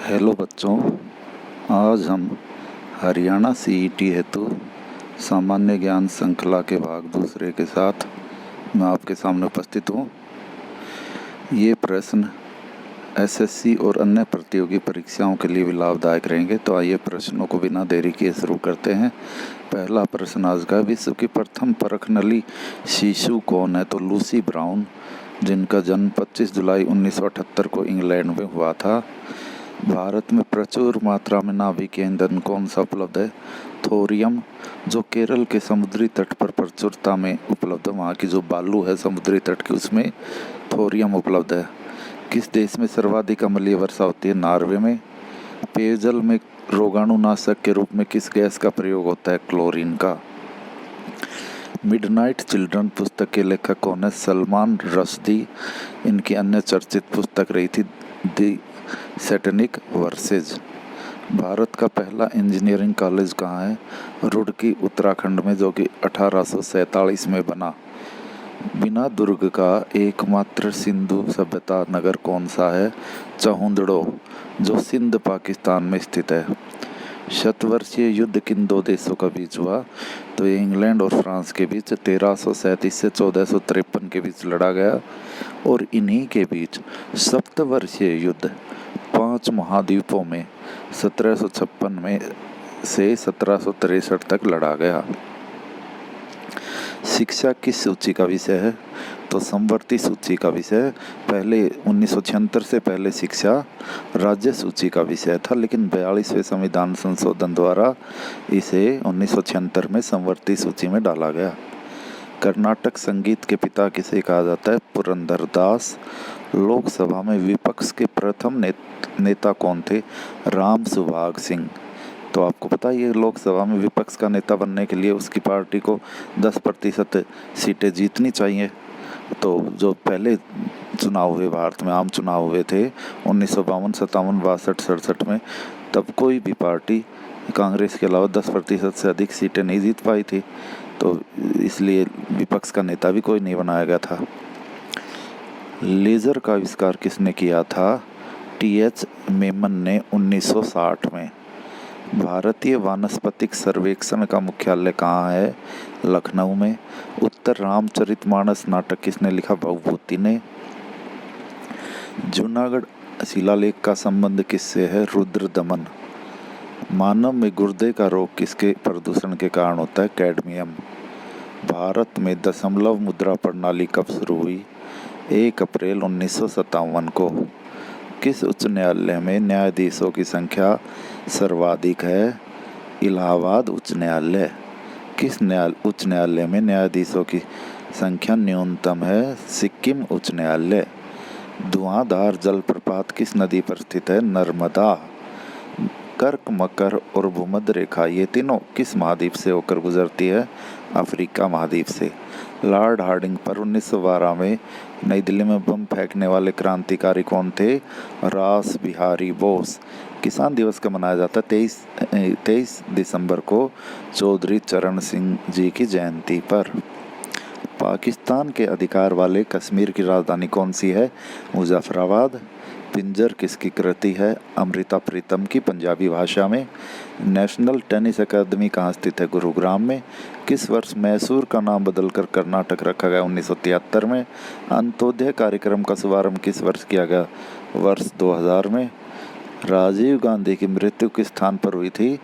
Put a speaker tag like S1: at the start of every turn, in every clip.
S1: Hello बच्चों, आज हम हरियाणा सीईटी हेतु सामान्य ज्ञान श्रृंखला के भाग दूसरे के साथ मैं आपके सामने उपस्थित हूँ। ये प्रश्न एसएससी और अन्य प्रतियोगी परीक्षाओं के लिए भी लाभदायक रहेंगे। तो आइए प्रश्नों को बिना देरी किए शुरू करते हैं। पहला प्रश्न आज का, विश्व की प्रथम परखनली शिशु कौन है? तो लूसी ब्राउन, जिनका जन्म 25 जुलाई 1978 को इंग्लैंड में हुआ था। भारत में प्रचुर मात्रा में नाभिकीय ईंधन कौन सा उपलब्ध है? थोरियम, जो केरल के समुद्री तट पर प्रचुरता में उपलब्ध है। वहाँ की जो बालू है समुद्री तट की, उसमें थोरियम उपलब्ध है। किस देश में सर्वाधिक अम्लीय वर्षा होती है? नॉर्वे में। पेयजल में रोगाणुनाशक के रूप में किस गैस का प्रयोग होता है? क्लोरीन का। मिडनाइट चिल्ड्रन पुस्तक के लेखक कौन है? सलमान रुश्दी। इनकी अन्य चर्चित पुस्तक रही थी दी सैटेनिक वर्सेज। भारत का पहला इंजीनियरिंग कॉलेज कहाँ है? रुड़की, उत्तराखंड में, जो कि 1847 में बना। बिना दुर्ग का एकमात्र सिंधु सभ्यता नगर कौन सा है? चहुंदड़ो, जो सिंध पाकिस्तान में स्थित है। शतवर्षीय युद्ध किन दो देशों का बीच हुआ? तो ये इंग्लैंड और फ्रांस के बीच 1337 से 1453 के बीच लड़ा गया। और इन्हीं के बीच सप्तवर्षीय युद्ध 5 महाद्वीपों में 1756 में से 1763 तक लड़ा गया। शिक्षा किस सूची का विषय है? तो समवर्ती सूची का विषय। पहले 1976 से पहले शिक्षा राज्य सूची का विषय था, लेकिन 42वें संविधान संशोधन द्वारा इसे 1976 में समवर्ती सूची में डाला गया। कर्नाटक संगीत के पिता किसे कहा जाता है? पुरंदरदास। लोकसभा में विपक्ष के प्रथम नेता कौन थे? राम सुभाग सिंह। तो आपको पता है, ये लोकसभा में विपक्ष का नेता बनने के लिए उसकी पार्टी को 10% सीटें जीतनी चाहिए। तो जो पहले चुनाव हुए, भारत में आम चुनाव हुए थे 1952, 57, 62, 67 में, तब कोई भी पार्टी कांग्रेस के अलावा 10% से अधिक सीटें नहीं जीत पाई थी। तो इसलिए विपक्ष का नेता भी कोई नहीं बनाया गया था। लेज़र का आविष्कार किसने किया था? टी.एच. मेमन ने 1960 में। भारतीय वानस्पतिक सर्वेक्षण का मुख्यालय कहाँ है? लखनऊ में। उत्तर रामचरितमानस नाटक किसने लिखा? भवभूति ने। जूनागढ़ शिलालेख का संबंध किससे है? रुद्रदमन। मानव में गुर्दे का रोग किसके प्रदूषण के कारण होता है? कैडमियम। भारत में दशमलव मुद्रा प्रणाली कब शुरू हुई? 1 अप्रैल 1957 को। किस उच्च न्यायालय में न्यायाधीशों की संख्या सर्वाधिक है? इलाहाबाद उच्च न्यायालय। किस उच्च न्यायालय में न्यायाधीशों की संख्या न्यूनतम है? सिक्किम उच्च न्यायालय। धुआंधार जलप्रपात किस नदी पर स्थित है? नर्मदा। कर्क, मकर और भूमध्य रेखा, ये तीनों किस महाद्वीप से होकर गुजरती है? अफ्रीका महाद्वीप से। लॉर्ड हार्डिंग पर 1912 में नई दिल्ली में बम फेंकने वाले क्रांतिकारी कौन थे? रास बिहारी बोस। किसान दिवस का मनाया जाता है 23 दिसंबर को, चौधरी चरण सिंह जी की जयंती पर। पाकिस्तान के अधिकार वाले कश्मीर की राजधानी कौन सी है? मुजफ्फराबाद। पिंजर किसकी कृति है? अमृता प्रीतम की, पंजाबी भाषा में। नेशनल टेनिस अकादमी कहाँ स्थित है? गुरुग्राम में। किस वर्ष मैसूर का नाम बदलकर कर्नाटक रखा गया? 1973 में। अंत्योदय कार्यक्रम का शुभारंभ किस वर्ष किया गया? वर्ष 2000 में। राजीव गांधी की मृत्यु किस स्थान पर हुई थी?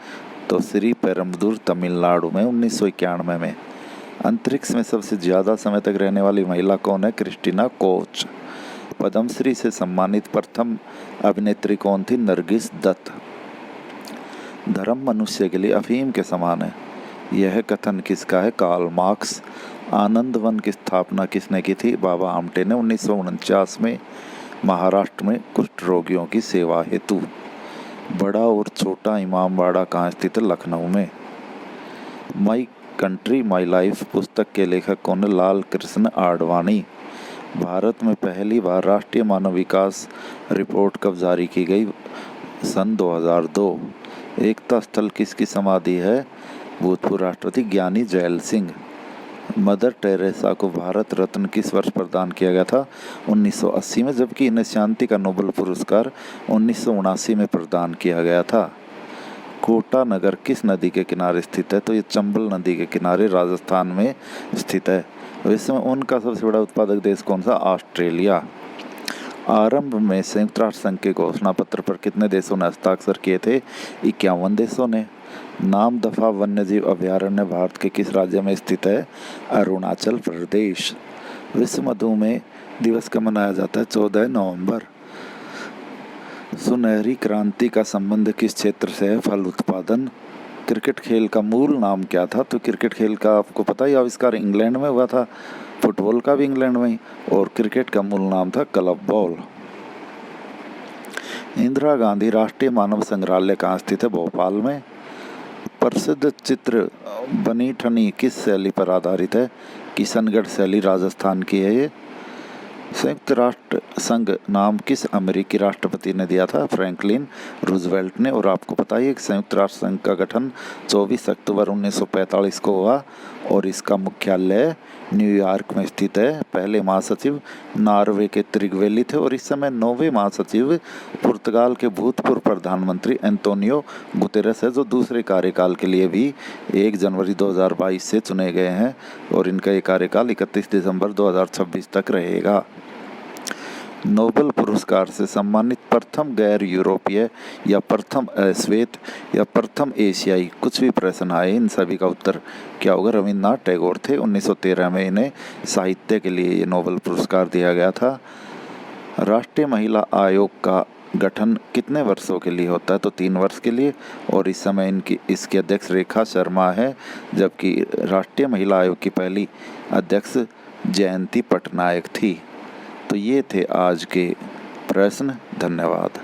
S1: तो श्री पेरुम्बदूर, तमिलनाडु में, 1991 में। अंतरिक्ष में सबसे ज्यादा समय तक रहने वाली महिला कौन है? Christina Koch. पद्मश्री से सम्मानित प्रथम अभिनेत्री कौन थी? नरगिस दत्त। धर्म मनुष्य के लिए अफीम के समान है, यह कथन किसका है? Karl Marx. आनंद वन की स्थापना किसने की थी? बाबा आमटे ने 1949 में, महाराष्ट्र में, कुष्ठ रोगियों की सेवा हेतु। बड़ा और छोटा इमामबाड़ा कहाँ स्थित है? लखनऊ में। माई कंट्री माई लाइफ पुस्तक के लेखक कौन है? लाल कृष्ण आडवाणी। भारत में पहली बार राष्ट्रीय मानव विकास रिपोर्ट कब जारी की गई? सन 2002। एकता स्थल किसकी समाधि है? भूतपूर्व राष्ट्रपति ज्ञानी जैल सिंह। मदर टेरेसा को भारत रत्न किस वर्ष प्रदान किया गया था? 1980 में, जबकि इन्हें शांति का नोबेल पुरस्कार 1979 में प्रदान किया गया था। कोटा नगर किस नदी के किनारे स्थित है? तो ये चंबल नदी के किनारे राजस्थान में स्थित है। विश्व में ऊन का सबसे बड़ा उत्पादक देश कौन सा? ऑस्ट्रेलिया। आरंभ में संयुक्त राष्ट्र संघ के घोषणा पत्र पर कितने देशों ने हस्ताक्षर किए थे? 51 देशों ने। नामदफा वन्यजीव अभयारण्य भारत के किस राज्य में स्थित है? अरुणाचल प्रदेश। विश्व मधुमेह दिवस कब मनाया जाता है? 14 नवंबर। सुनहरी क्रांति का संबंध किस क्षेत्र से है? फल उत्पादन। क्रिकेट खेल का मूल नाम क्या था? तो क्रिकेट खेल का आपको पता ही, आविष्कार इंग्लैंड में हुआ था, फुटबॉल का भी इंग्लैंड में ही, और क्रिकेट का मूल नाम था क्लब बॉल। इंदिरा गांधी राष्ट्रीय मानव संग्रहालय कहाँ स्थित है? भोपाल में। प्रसिद्ध चित्र बनी ठनी किस शैली पर आधारित है? किशनगढ़ शैली राजस्थान की है ये। संयुक्त राष्ट्र संघ नाम किस अमेरिकी राष्ट्रपति ने दिया था? फ्रैंकलिन रूजवेल्ट ने। और आपको पता है कि संयुक्त राष्ट्र संघ का गठन 24 अक्टूबर 1945 को हुआ और इसका मुख्यालय न्यूयॉर्क में स्थित है। पहले महासचिव नॉर्वे के त्रिगवेली थे और इस समय 9वें महासचिव पुर्तगाल के भूतपूर्व प्रधानमंत्री एंटोनियो गुतेरेस है, जो दूसरे कार्यकाल के लिए भी 1 जनवरी 2022 से चुने गए हैं और इनका ये कार्यकाल 31 दिसंबर 2026 तक रहेगा। नोबेल पुरस्कार से सम्मानित प्रथम गैर यूरोपीय या प्रथम अश्वेत या प्रथम एशियाई, कुछ भी प्रश्न आए इन सभी का उत्तर क्या होगा? रविन्द्रनाथ टैगोर थे। 1913 में इन्हें साहित्य के लिए ये नोबेल पुरस्कार दिया गया था। राष्ट्रीय महिला आयोग का गठन कितने वर्षों के लिए होता है? तो 3 वर्ष के लिए, और इस समय इसकी अध्यक्ष रेखा शर्मा है, जबकि राष्ट्रीय महिला आयोग की पहली अध्यक्ष जयंती पटनायक थी। तो ये थे आज के प्रश्न। धन्यवाद।